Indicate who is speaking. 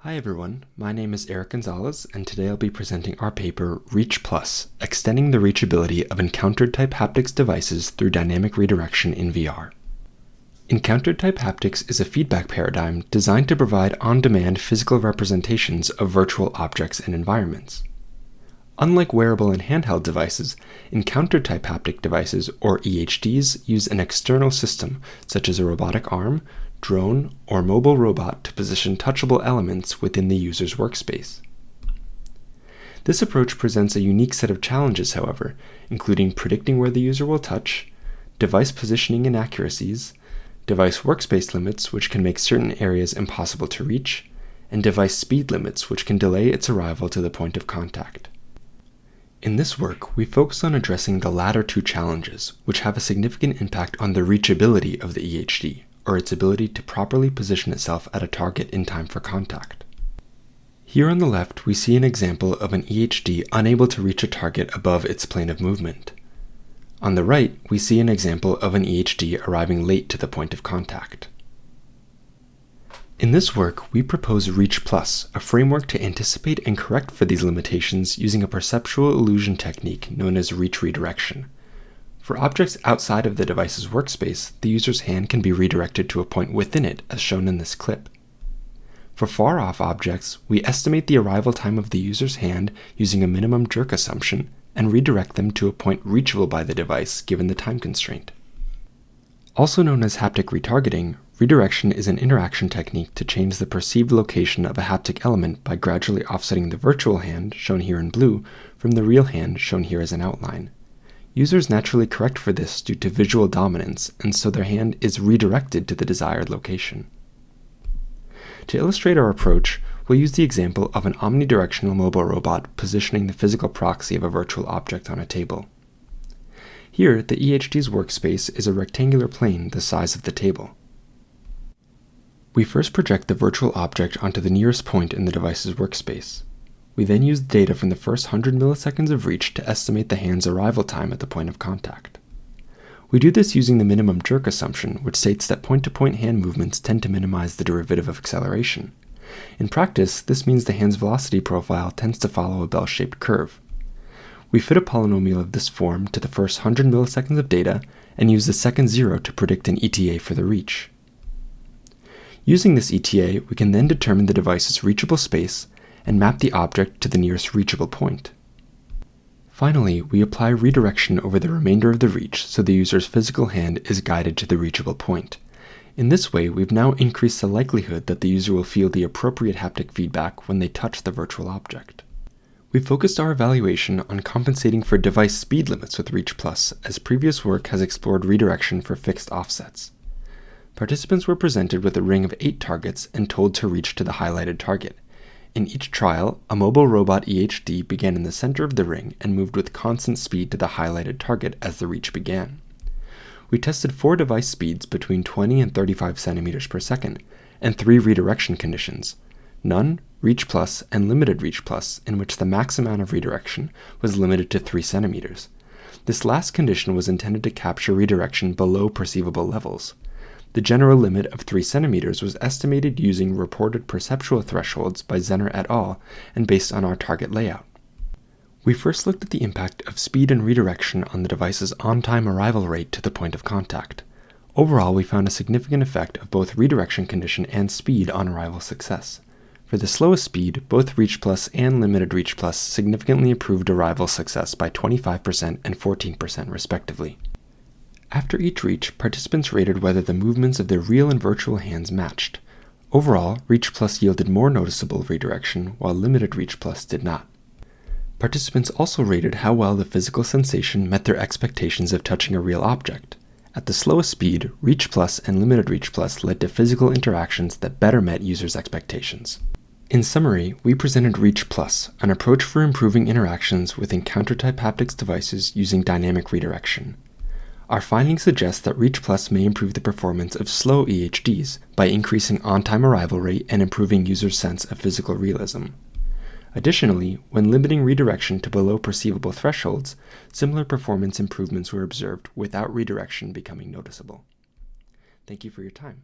Speaker 1: Hi everyone, my name is Eric Gonzalez, and today I'll be presenting our paper, Reach+, Extending the Reachability of Encountered-type haptics devices through Dynamic Redirection in VR. Encountered-type haptics is a feedback paradigm designed to provide on-demand physical representations of virtual objects and environments. Unlike wearable and handheld devices, encountered-type haptic devices, or EHDs, use an external system, such as a robotic arm, drone, or mobile robot to position touchable elements within the user's workspace. This approach presents a unique set of challenges, however, including predicting where the user will touch, device positioning inaccuracies, device workspace limits which can make certain areas impossible to reach, and device speed limits which can delay its arrival to the point of contact. In this work, we focus on addressing the latter two challenges, which have a significant impact on the reachability of the EHD, or its ability to properly position itself at a target in time for contact. Here on the left, we see an example of an EHD unable to reach a target above its plane of movement. On the right, we see an example of an EHD arriving late to the point of contact. In this work, we propose Reach+, a framework to anticipate and correct for these limitations using a perceptual illusion technique known as reach redirection. For objects outside of the device's workspace, the user's hand can be redirected to a point within it, as shown in this clip. For far-off objects, we estimate the arrival time of the user's hand using a minimum jerk assumption and redirect them to a point reachable by the device given the time constraint. Also known as haptic retargeting, redirection is an interaction technique to change the perceived location of a haptic element by gradually offsetting the virtual hand, shown here in blue, from the real hand, shown here as an outline. Users naturally correct for this due to visual dominance, and so their hand is redirected to the desired location. To illustrate our approach, we'll use the example of an omnidirectional mobile robot positioning the physical proxy of a virtual object on a table. Here, the EHD's workspace is a rectangular plane the size of the table. We first project the virtual object onto the nearest point in the device's workspace. We then use data from the first 100 milliseconds of reach to estimate the hand's arrival time at the point of contact. We do this using the minimum jerk assumption, which states that point-to-point hand movements tend to minimize the derivative of acceleration. In practice, this means the hand's velocity profile tends to follow a bell-shaped curve. We fit a polynomial of this form to the first 100 milliseconds of data and use the second zero to predict an ETA for the reach. Using this ETA, we can then determine the device's reachable space and map the object to the nearest reachable point. Finally, we apply redirection over the remainder of the reach so the user's physical hand is guided to the reachable point. In this way, we've now increased the likelihood that the user will feel the appropriate haptic feedback when they touch the virtual object. We focused our evaluation on compensating for device speed limits with Reach+, as previous work has explored redirection for fixed offsets. Participants were presented with a ring of 8 targets and told to reach to the highlighted target. In each trial, a mobile robot EHD began in the center of the ring and moved with constant speed to the highlighted target as the reach began. We tested 4 device speeds between 20 and 35 centimeters per second, and 3 redirection conditions: none, Reach+, and limited Reach+, in which the max amount of redirection was limited to 3 centimeters. This last condition was intended to capture redirection below perceivable levels. The general limit of 3 centimeters was estimated using reported perceptual thresholds by Zenner et al. And based on our target layout. We first looked at the impact of speed and redirection on the device's on-time arrival rate to the point of contact. Overall, we found a significant effect of both redirection condition and speed on arrival success. For the slowest speed, both Reach+ and limited Reach+ significantly improved arrival success by 25% and 14% respectively. After each reach, participants rated whether the movements of their real and virtual hands matched. Overall, Reach+ yielded more noticeable redirection, while limited Reach+ did not. Participants also rated how well the physical sensation met their expectations of touching a real object. At the slowest speed, Reach+ and limited Reach+ led to physical interactions that better met users' expectations. In summary, we presented Reach+, an approach for improving interactions with encounter-type haptics devices using dynamic redirection. Our findings suggest that Reach+ may improve the performance of slow EHDs by increasing on-time arrival rate and improving users' sense of physical realism. Additionally, when limiting redirection to below perceivable thresholds, similar performance improvements were observed without redirection becoming noticeable. Thank you for your time.